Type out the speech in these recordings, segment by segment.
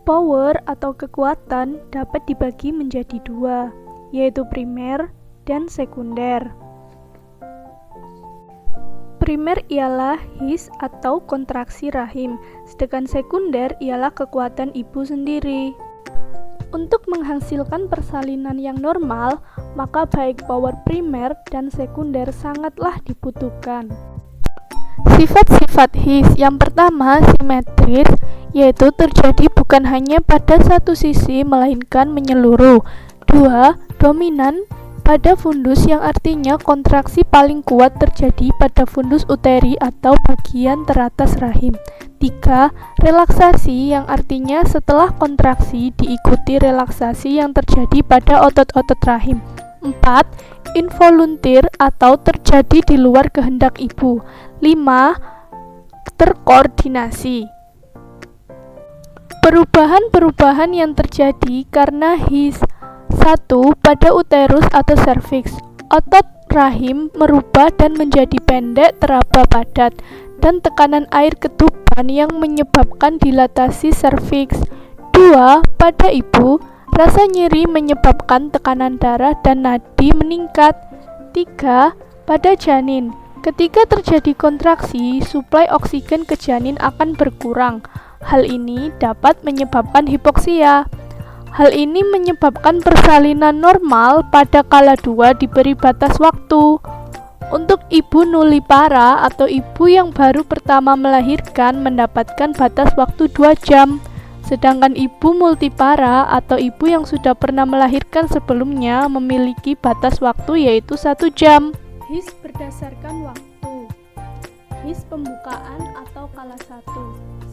Power atau kekuatan dapat dibagi menjadi dua, yaitu primer dan sekunder. Primer ialah his atau kontraksi rahim, sedangkan sekunder ialah kekuatan ibu sendiri. Untuk menghasilkan persalinan yang normal, maka baik power primer dan sekunder sangatlah dibutuhkan. Sifat-sifat his yang pertama simetris, yaitu terjadi bukan hanya pada satu sisi melainkan menyeluruh. 2. Dominan pada fundus yang artinya kontraksi paling kuat terjadi pada fundus uteri atau bagian teratas rahim. 3. Relaksasi yang artinya setelah kontraksi diikuti relaksasi yang terjadi pada otot-otot rahim. 4. Involuntir atau terjadi di luar kehendak ibu. 5. Terkoordinasi. Perubahan-perubahan yang terjadi karena his. 1. Pada uterus atau serviks, otot rahim merubah dan menjadi pendek teraba padat, dan tekanan air ketuban yang menyebabkan dilatasi serviks. 2. Pada ibu, rasa nyeri menyebabkan tekanan darah dan nadi meningkat. 3. Pada janin, ketika terjadi kontraksi, suplai oksigen ke janin akan berkurang. Hal ini dapat menyebabkan hipoksia. Hal ini menyebabkan persalinan normal pada kala 2 diberi batas waktu. Untuk ibu nulipara atau ibu yang baru pertama melahirkan mendapatkan batas waktu 2 jam. Sedangkan ibu multipara atau ibu yang sudah pernah melahirkan sebelumnya memiliki batas waktu yaitu 1 jam. His berdasarkan waktu. His pembukaan atau kala 1.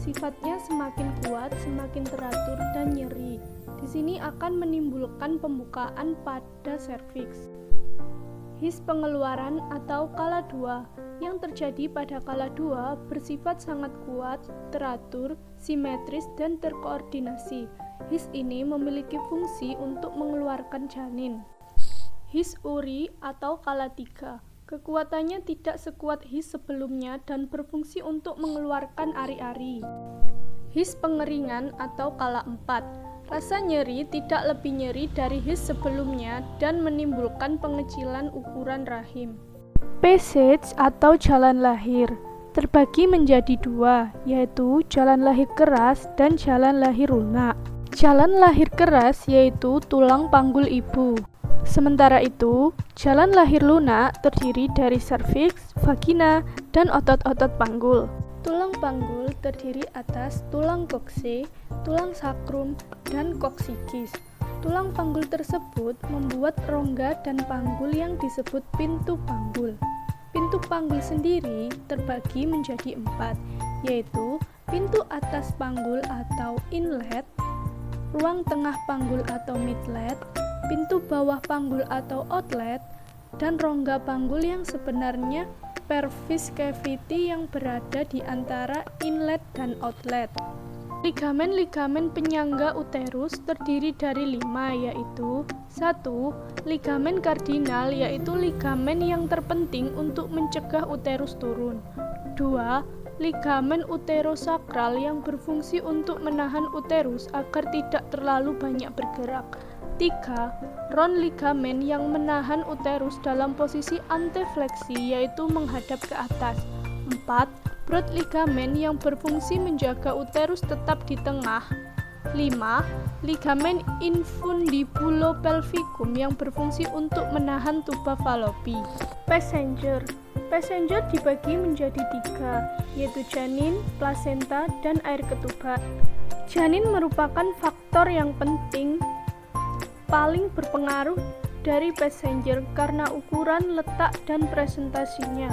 Sifatnya semakin kuat, semakin teratur dan nyeri. Di sini akan menimbulkan pembukaan pada serviks. His pengeluaran atau kala 2 yang terjadi pada kala 2 bersifat sangat kuat, teratur, simetris, dan terkoordinasi. His ini memiliki fungsi untuk mengeluarkan janin. His uri atau kala 3. Kekuatannya tidak sekuat his sebelumnya dan berfungsi untuk mengeluarkan ari-ari. His pengeringan atau kala 4. Rasa nyeri tidak lebih nyeri dari his sebelumnya dan menimbulkan pengecilan ukuran rahim. Passage atau jalan lahir terbagi menjadi dua, yaitu jalan lahir keras dan jalan lahir lunak. Jalan lahir keras yaitu tulang panggul ibu. Sementara itu, jalan lahir lunak terdiri dari serviks, vagina, dan otot-otot panggul. Tulang panggul terdiri atas tulang kokse, tulang sakrum, dan koksikis. Tulang panggul tersebut membuat rongga dan panggul yang disebut pintu panggul. Pintu panggul sendiri terbagi menjadi 4, yaitu pintu atas panggul atau inlet, ruang tengah panggul atau midlet, pintu bawah panggul atau outlet, dan rongga panggul yang sebenarnya pelvis cavity yang berada di antara inlet dan outlet. Ligamen-ligamen penyangga uterus terdiri dari 5, yaitu 1. Ligamen kardinal, yaitu ligamen yang terpenting untuk mencegah uterus turun. 2. Ligamen uterosakral yang berfungsi untuk menahan uterus agar tidak terlalu banyak bergerak. 3. Ron ligamen yang menahan uterus dalam posisi antefleksi, yaitu menghadap ke atas. 4. Broad ligamen yang berfungsi menjaga uterus tetap di tengah. 5. Ligamen infundibulopelvicum yang berfungsi untuk menahan tuba Fallopi. Passenger dibagi menjadi 3, yaitu janin, plasenta, dan air ketuban. Janin merupakan faktor yang penting paling berpengaruh dari passenger karena ukuran, letak, dan presentasinya.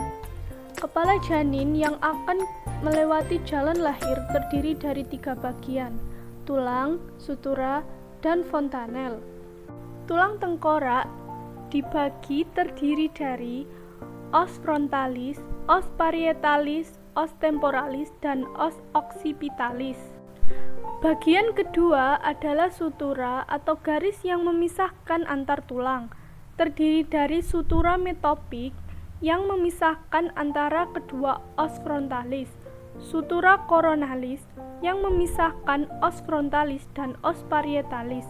Kepala janin yang akan melewati jalan lahir terdiri dari 3 bagian, tulang, sutura, dan fontanel. Tulang tengkorak dibagi terdiri dari os frontalis, os parietalis, os temporalis, dan os occipitalis. Bagian kedua adalah sutura atau garis yang memisahkan antar tulang, terdiri dari sutura metopik yang memisahkan antara kedua os frontalis. sutura coronalis yang memisahkan os frontalis dan os parietalis.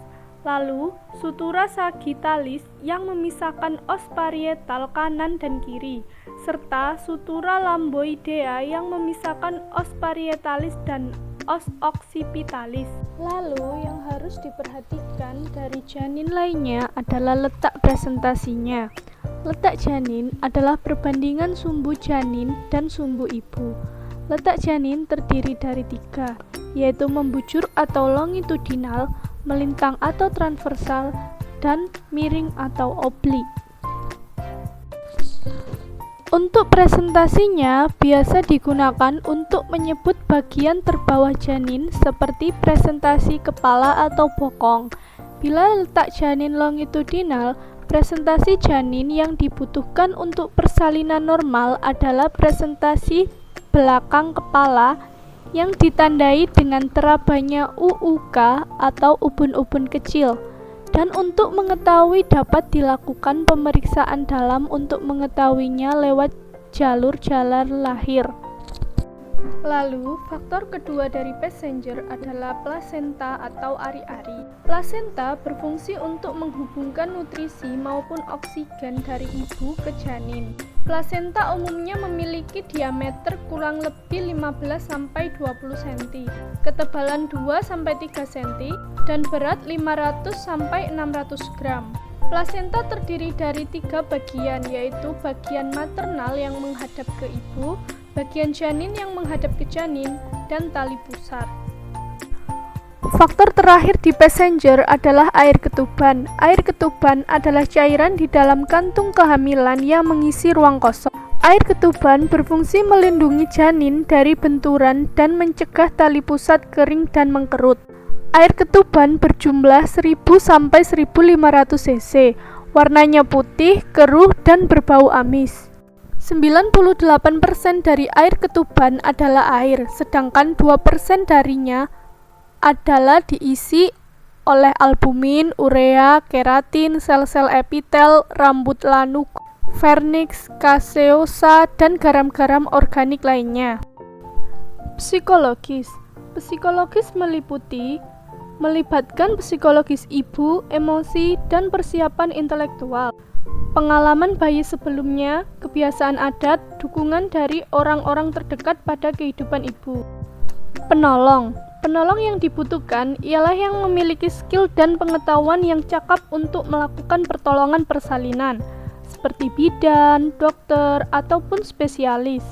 Lalu, sutura sagittalis yang memisahkan os parietal kanan dan kiri, serta sutura lamboidea yang memisahkan os parietalis dan os occipitalis. Lalu, yang harus diperhatikan dari janin lainnya adalah letak presentasinya. Letak janin adalah perbandingan sumbu janin dan sumbu ibu. Letak janin terdiri dari 3, yaitu membujur atau longitudinal, melintang atau transversal, dan miring atau oblik. Untuk presentasinya biasa digunakan untuk menyebut bagian terbawah janin seperti presentasi kepala atau bokong. Bila letak janin longitudinal, presentasi janin yang dibutuhkan untuk persalinan normal adalah presentasi belakang kepala yang ditandai dengan terabanya UUK atau ubun-ubun kecil. Dan untuk mengetahui dapat dilakukan pemeriksaan dalam untuk mengetahuinya lewat jalur jalan lahir. Lalu, faktor kedua dari passenger adalah plasenta atau ari-ari. Plasenta berfungsi untuk menghubungkan nutrisi maupun oksigen dari ibu ke janin. Plasenta umumnya memiliki diameter kurang lebih 15-20 cm, ketebalan 2-3 cm, dan berat 500-600 gram. Plasenta terdiri dari 3 bagian, yaitu bagian maternal yang menghadap ke ibu, bagian janin yang menghadap ke janin, dan tali pusat. Faktor terakhir di passenger adalah air ketuban. Air ketuban adalah cairan di dalam kantung kehamilan yang mengisi ruang kosong. Air ketuban berfungsi melindungi janin dari benturan dan mencegah tali pusat kering dan mengkerut. Air ketuban berjumlah 1000-1500 cc. Warnanya putih, keruh, dan berbau amis. 98% dari air ketuban adalah air, sedangkan 2% darinya adalah diisi oleh albumin, urea, keratin, sel-sel epitel, rambut lanuk, vernix, caseosa, dan garam-garam organik lainnya. Psikologis melibatkan psikologis ibu, emosi, dan persiapan intelektual. Pengalaman bayi sebelumnya, kebiasaan adat, dukungan dari orang-orang terdekat pada kehidupan ibu. Penolong yang dibutuhkan ialah yang memiliki skill dan pengetahuan yang cakap untuk melakukan pertolongan persalinan, seperti bidan, dokter, ataupun spesialis.